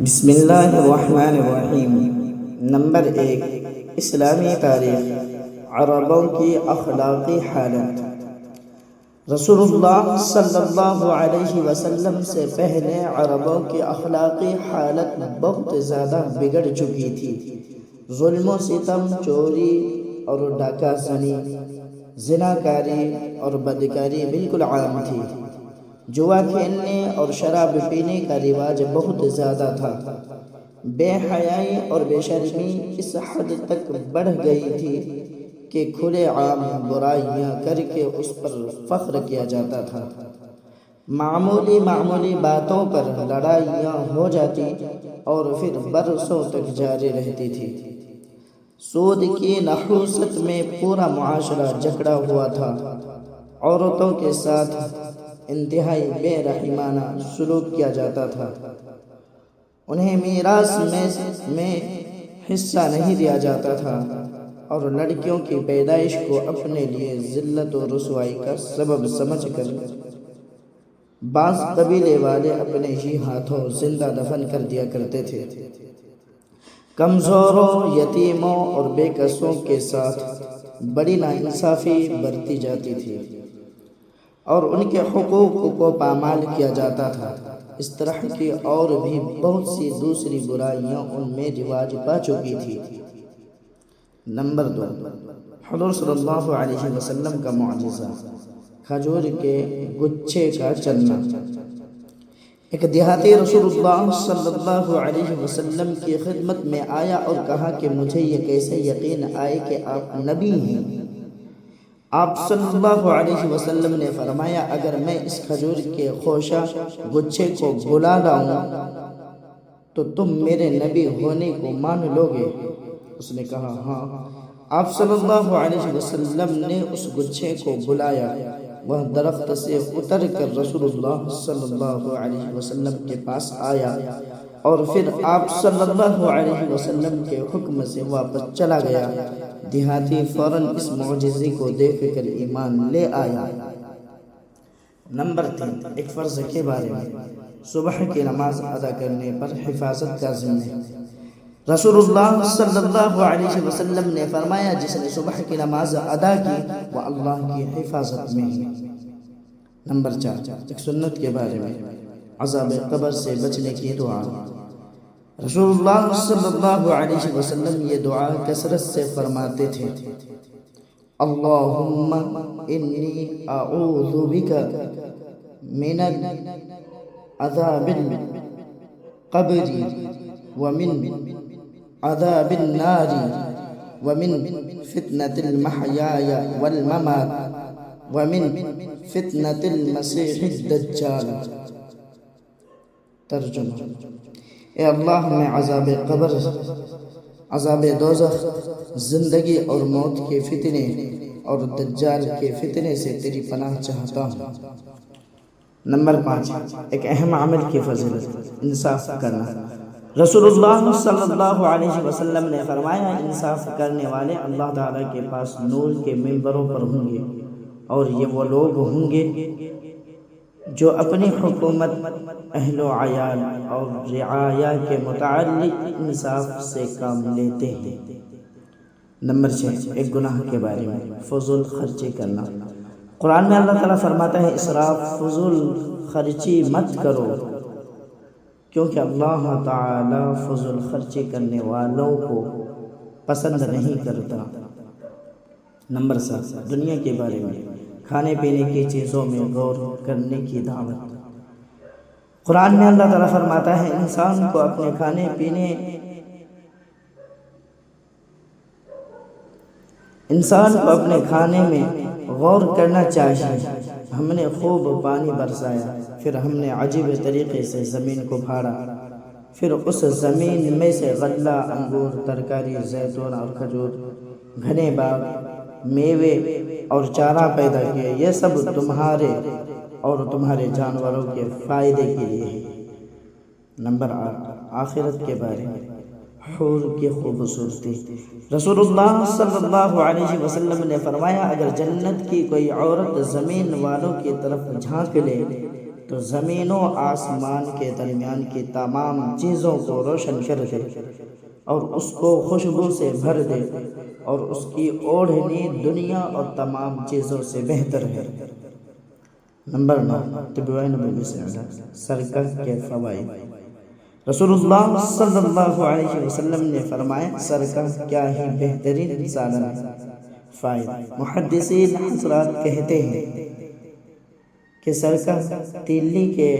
بسم اللہ الرحمن الرحیم۔ نمبر 1، اسلامی تاریخ، عربوں کی اخلاقی حالت۔ رسول اللہ صلی اللہ علیہ وسلم سے پہلے عربوں کی اخلاقی حالت بہت زیادہ بگڑ چکی تھی۔ ظلم و ستم، چوری اور ڈاکہ زنی، زناکاری اور بدکاری بالکل عام تھی۔ جوا کھیلنے اور شراب پینے کا رواج بہت زیادہ تھا۔ بے حیائی اور بے شرمی اس حد تک بڑھ گئی تھی کہ کھلے عام برائیاں کر کے اس پر فخر کیا جاتا تھا۔ معمولی باتوں پر لڑائیاں ہو جاتی اور پھر برسوں تک جاری رہتی تھی۔ سود کی نحوست میں پورا معاشرہ جکڑا ہوا تھا۔ عورتوں کے ساتھ انتہائی بے رحمانہ سلوک کیا جاتا تھا۔ انہیں میراث میں حصہ نہیں دیا جاتا تھا اور لڑکیوں کی پیدائش کو اپنے لیے ذلت و رسوائی کا سبب سمجھ کر بعض قبیلے والے اپنے ہی ہاتھوں زندہ دفن کر دیا کرتے تھے۔ کمزوروں، یتیموں اور بے کسوں کے ساتھ بڑی ناانصافی برتی جاتی تھی اور ان کے حقوق کو پامال کیا جاتا تھا۔ اس طرح کی اور بھی بہت سی دوسری برائیاں ان میں رواج پا چکی تھی۔ نمبر 2، حضور صلی اللہ علیہ وسلم کا معجزہ، کھجور کے گچھے کا چلنا۔ ایک دیہاتی رسول اللہ صلی اللہ علیہ وسلم کی خدمت میں آیا اور کہا کہ مجھے یہ کیسے یقین آئے کہ آپ نبی ہیں؟ آپ صلی اللہ علیہ وسلم نے فرمایا، اگر میں اس کھجور کے خوشہ گچھے کو بلا لاؤں تو تم میرے نبی ہونے کو مان لو گے؟ اس نے کہا ہاں۔ آپ صلی اللہ علیہ وسلم نے اس گچھے کو بلایا۔ وہ درخت سے اتر کر رسول اللہ صلی اللہ علیہ وسلم کے پاس آیا اور پھر آپ صلی اللہ علیہ وسلم کے حکم سے واپس چلا گیا۔ دیہاتی فوراً اس معجزے کو دیکھ کر ایمان لے آیا۔ نمبر 3، ایک فرض کے بارے میں، صبح کی نماز ادا کرنے پر حفاظت کا ذمہ۔ رسول اللہ صلی اللہ علیہ وسلم نے فرمایا، جس نے صبح کی نماز ادا کی وہ اللہ کی حفاظت میں ہے۔ نمبر 4، ایک سنت کے بارے میں، عذاب قبر سے بچنے کی دعا۔ رسول اللہ صلی اللہ علیہ وسلم یہ دعا کثرت سے فرماتے تھے، اللہم انی اعوذ بک من عذاب القبر ومن عذاب النار ومن فتنة المحیا والممات ومن فتنة المسیح الدجال۔ ترجمہ، اے اللہ میں عذاب قبر، عذاب دوزخ، زندگی اور موت کے فتنے اور دجال کے فتنے سے تیری پناہ چاہتا ہوں۔ نمبر 5، ایک اہم عمل کی فضیلت، انصاف کرنا۔ رسول اللہ صلی اللہ علیہ وسلم نے فرمایا، انصاف کرنے والے اللہ تعالیٰ کے پاس نور کے ممبروں پر ہوں گے، اور یہ وہ لوگ ہوں گے جو اپنی حکومت، اہل و عیال اور رعایا کے متعلق انصاف سے کام لیتے ہیں۔ نمبر 6، ایک گناہ کے بارے میں، فضول خرچی کرنا۔ قرآن میں اللہ تعالیٰ فرماتا ہے، اسراف، فضول خرچی مت کرو، کیونکہ اللہ تعالیٰ فضول خرچی کرنے والوں کو پسند نہیں کرتا۔ نمبر 7، دنیا کے بارے میں، کھانے پینے کی چیزوں میں غور کرنے کی دعوت۔ قرآن میں اللہ تعالیٰ فرماتا ہے، انسان کو اپنے کھانے میں غور کرنا چاہیے۔ ہم نے خوب پانی برسایا، پھر ہم نے عجیب طریقے سے زمین کو پھاڑا، پھر اس زمین میں سے غلہ، انگور، ترکاری، زیتون اور کھجور، گھنے باغ، میوے اور چارہ پیدا کیے۔ یہ سب تمہارے اور تمہارے جانوروں کے فائدے کے لیے ہے۔ نمبر 8، آخرت کے بارے میں، حور کی خوبصورتی۔ رسول اللہ صلی اللہ علیہ وسلم نے فرمایا، اگر جنت کی کوئی عورت زمین والوں کی طرف جھانک لے تو زمین و آسمان کے درمیان کی تمام چیزوں کو روشن کر دے اور اس کو خوشبو سے بھر دے، اور اس کی اوڑھنی دنیا اور تمام چیزوں سے بہتر ہے۔ نمبر 9، تبویٰ نبوی سے سرکہ کے فوائد۔ رسول اللہ صلی اللہ علیہ وسلم نے فرمایا، سرکہ کیا ہی بہترین سالن ہے۔ فائدہ، محدثین حضرات کہتے ہیں کہ سرکہ تیلی کے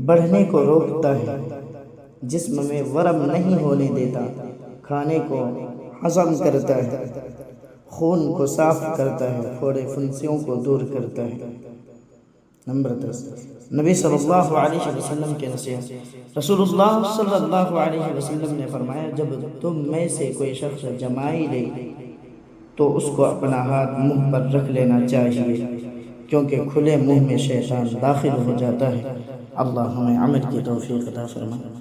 بڑھنے کو روکتا ہے، جسم میں ورم نہیں ہونے دیتا، کھانے کو ہضم کرتا ہے، خون کو صاف کرتا ہے، پھوڑے پھنسیوں کو دور کرتا ہے۔ نمبر 10، نبی صلی اللہ علیہ وسلم کے نصیحت۔ رسول اللہ صلی اللہ علیہ وسلم نے فرمایا، جب تم میں سے کوئی شخص جمائی لے تو اس کو اپنا ہاتھ منہ پر رکھ لینا چاہیے، کیونکہ کھلے منہ میں شیطان داخل ہو جاتا ہے۔ اللہ ہمیں عمل کی توفیق عطا فرمائے۔